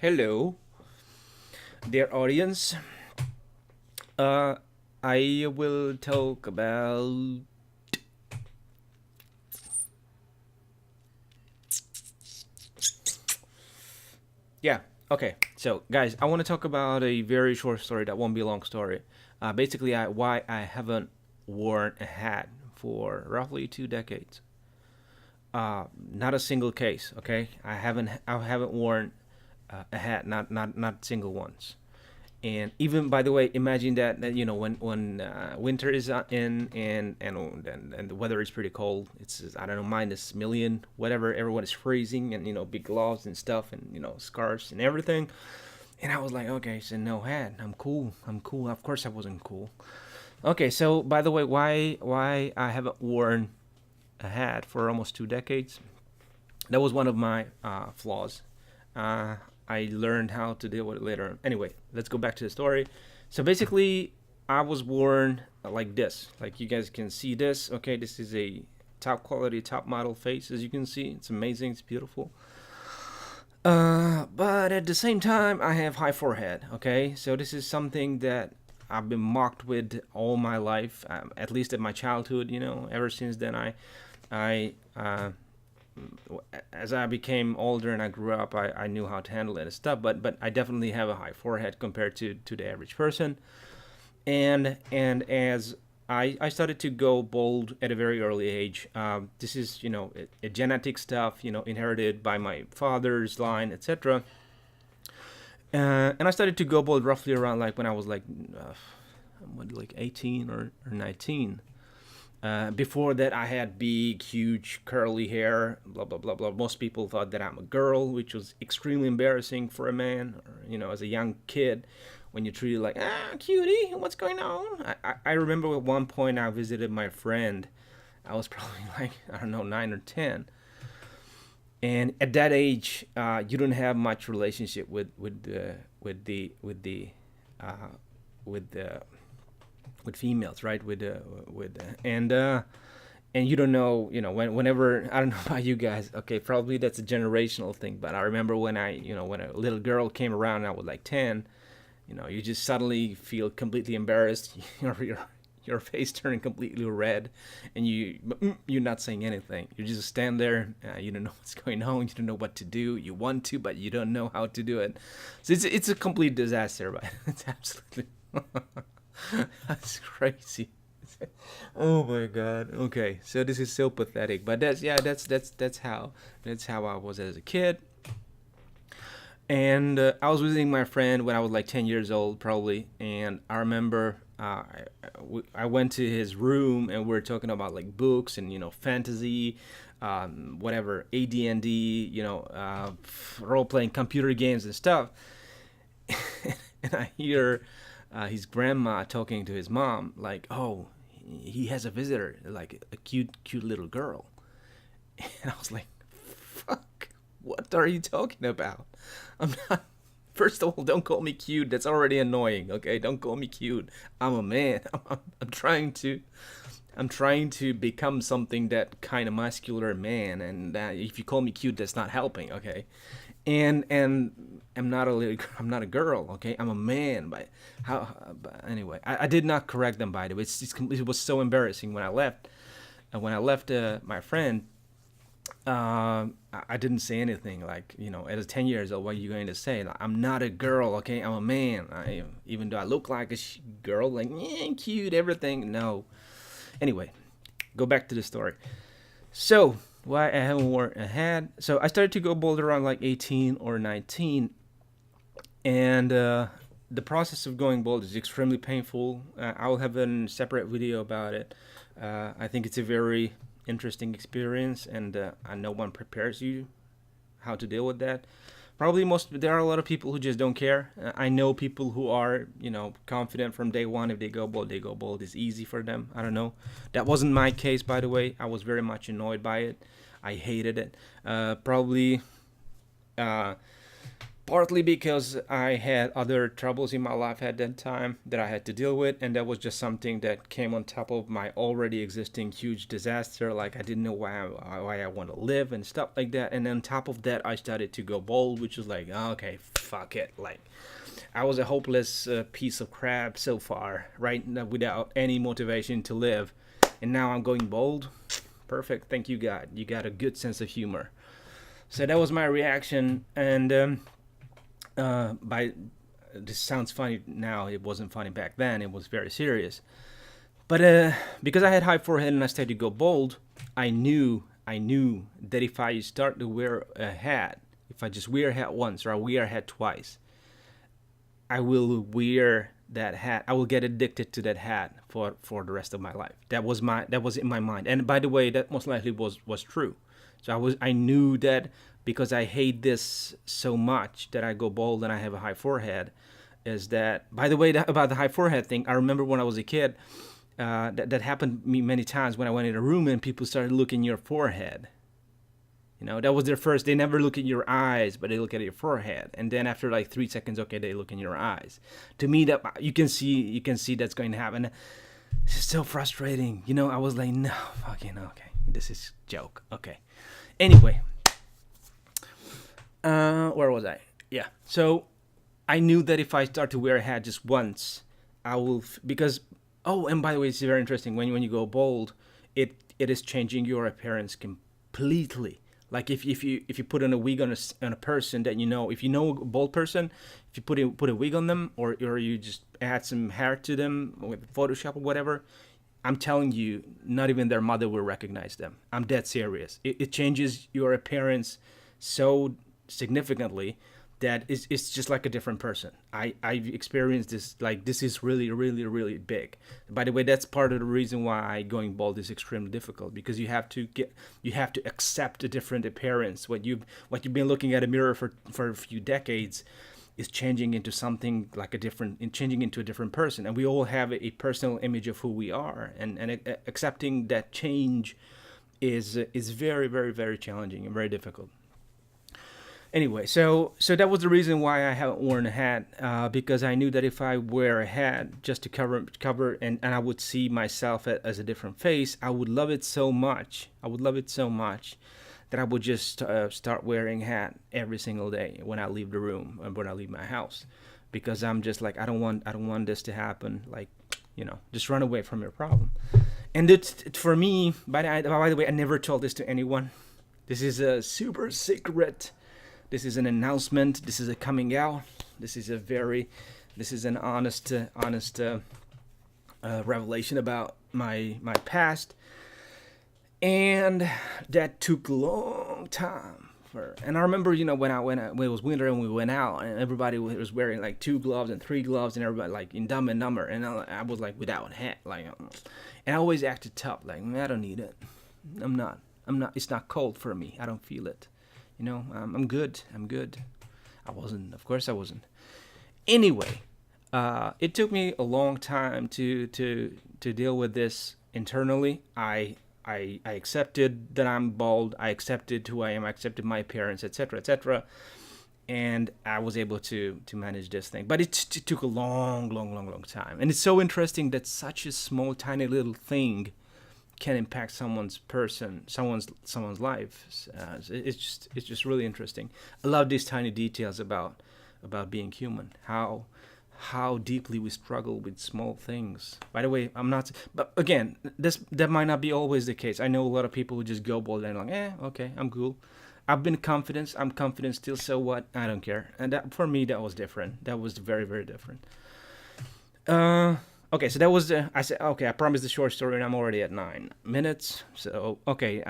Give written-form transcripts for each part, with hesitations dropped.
Hello, dear audience. Uh, I will talk about. Yeah, okay. So, guys, I want to talk about a very short story that won't be a long story. Basically, why I haven't worn a hat for roughly 2 decades. Not a single case. Okay, I haven't worn a hat, not single once. And even by the way, imagine that when winter is in and the weather is pretty cold. It's I don't know -1,000,000 whatever. Everyone is freezing and big gloves and stuff and scarves and everything. And I was like, okay, so no hat. I'm cool. I'm cool. Of course I wasn't cool. Okay, so by the way, why I haven't worn a hat for almost 2 decades? That was one of my flaws. Uh, I learned how to deal with it later. Anyway, let's go back to the story. So basically, I was born like this. Like you guys can see this. Okay, this is a top quality, top model face. As you can see, it's amazing. It's beautiful. But at the same time, I have high forehead. Okay, so this is something that I've been mocked with all my life, at least in my childhood. Ever since then, I as I became older and I grew up, I knew how to handle it and stuff. But I definitely have a high forehead compared to the average person. And as I started to go bald at a very early age. This is a genetic stuff, inherited by my father's line, etc. And I started to go bald roughly around like when I was like 18 or 19. Before that, I had big, huge, curly hair, blah, blah, blah, blah. Most people thought that I'm a girl, which was extremely embarrassing for a man, or, as a young kid, when you're treated like, cutie, what's going on? I remember at one point I visited my friend. I was probably like, I don't know, 9 or 10. And at that age, you don't have much relationship uh, with the with females, right? And you don't know, whenever I don't know about you guys. Okay, probably that's a generational thing, but I remember when when a little girl came around, and I was like 10. You just suddenly feel completely embarrassed. Your face turning completely red, and you're not saying anything. You just stand there. You don't know what's going on. You don't know what to do. You want to, but you don't know how to do it. So it's a complete disaster. But it's absolutely that's crazy. Oh my god. Okay, so this is so pathetic. But that's how I was as a kid. And I was visiting my friend when I was like 10 years old, probably. And I remember I went to his room and we were talking about like books and, fantasy, whatever, AD&D, role playing computer games and stuff. And I hear his grandma talking to his mom, like, oh, he has a visitor, like a cute little girl. And I was like, fuck, what are you talking about? I'm not. First of all, don't call me cute. That's already annoying. Okay, don't call me cute. I'm a man. I'm trying to. I'm trying to become something that kind of muscular man, and if you call me cute, that's not helping. Okay, and I'm not a girl. Okay, I'm a man. But But anyway, I did not correct them, by the way. It was so embarrassing when I left. When I left my friend, I didn't say anything. Like, at 10 years old, what are you going to say? Like, I'm not a girl, okay? I'm a man. Even though I look like a girl, like, cute, everything. No. Anyway, go back to the story. So, why I haven't worn a hat? So, I started to go bald around like 18 or 19. And the process of going bald is extremely painful. I will have a separate video about it. I think it's a very interesting experience, and no one prepares you how to deal with that. Probably there are a lot of people who just don't care. I know people who are confident from day one. If they go bald, they go bald. It's easy for them. I don't know. That wasn't my case, by the way. I was very much annoyed by it. I hated it. Probably Partly because I had other troubles in my life at that time that I had to deal with, and that was just something that came on top of my already existing huge disaster. Like I didn't know why I want to live and stuff like that. And on top of that, I started to go bold, which was like, oh, okay, fuck it. Like I was a hopeless piece of crap so far, right? Without any motivation to live, and now I'm going bold. Perfect. Thank you, God. You got a good sense of humor. So that was my reaction, and by this sounds funny now. It wasn't funny back then. It was very serious. But because I had high forehead and I started to go bold, I knew that if I start to wear a hat, if I just wear a hat once or I wear a hat twice, I will wear that hat. I will get addicted to that hat for the rest of my life. That was in my mind. And by the way, that most likely was true. So I knew that because I hate this so much that I go bald and I have a high forehead. Is that, by the way, about the high forehead thing? I remember when I was a kid, that happened to me many times when I went in a room and people started looking at your forehead. You know, that was their first. They never look at your eyes, but they look at your forehead, and then after like 3 seconds, okay, they look in your eyes. To me, that you can see that's going to happen. It's just so frustrating. You know, I was like, no, fucking okay, this is joke. Okay. Anyway, where was I? Yeah. So I knew that if I start to wear a hat just once, I will because. Oh, and by the way, it's very interesting. When you go bald, it is changing your appearance completely. Like if you put on a wig on a person that you know, if you know a bald person, if you put a wig on them, or you just add some hair to them with Photoshop or whatever, I'm telling you, not even their mother will recognize them. I'm dead serious. It changes your appearance so significantly that it's just like a different person. I've experienced this. Like, this is really, really, really big. By the way, that's part of the reason why going bald is extremely difficult, because you have to accept a different appearance. What you've been looking at a mirror for a few decades is changing into something like changing into a different person. And we all have a personal image of who we are, and accepting that change is very, very, very challenging and very difficult. Anyway, so that was the reason why I haven't worn a hat, because I knew that if I wear a hat just to cover and I would see myself as a different face, I would love it so much. I would love it so much that I would just start wearing a hat every single day when I leave the room and when I leave my house, because I'm just like, I don't want this to happen. Like, just run away from your problem. And it's for me. By the way, I never told this to anyone. This is a super secret. This is an announcement. This is a coming out. This is an honest revelation about my past, and that took a long time. And I remember, when it was winter and we went out, and everybody was wearing like 2 gloves and 3 gloves, and everybody like in Dumb and Dumber, and I was like without a hat, like, and I always acted tough, like, I don't need it. I'm not. It's not cold for me. I don't feel it. I'm good. I wasn't. Of course I wasn't. Anyway, it took me a long time to deal with this internally. I accepted that I'm bald. I accepted who I am. I accepted my appearance, etc., etc. And I was able to manage this thing. But it took a long, long, long, long time. And it's so interesting that such a small, tiny little thing can impact someone's life. It's just really interesting. I love these tiny details about being human. How deeply we struggle with small things. By the way, I'm not. But again, that might not be always the case. I know a lot of people who just go bold and like, okay, I'm cool. I've been confident. I'm confident still. So what? I don't care. And that, for me, that was different. That was very, very different. Okay, so that was I said, okay, I promised the short story, and I'm already at 9 minutes. So, okay,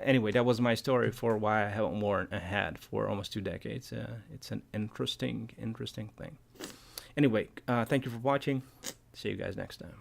anyway, that was my story for why I haven't worn a hat for almost 2 decades. It's an interesting thing. Anyway, thank you for watching. See you guys next time.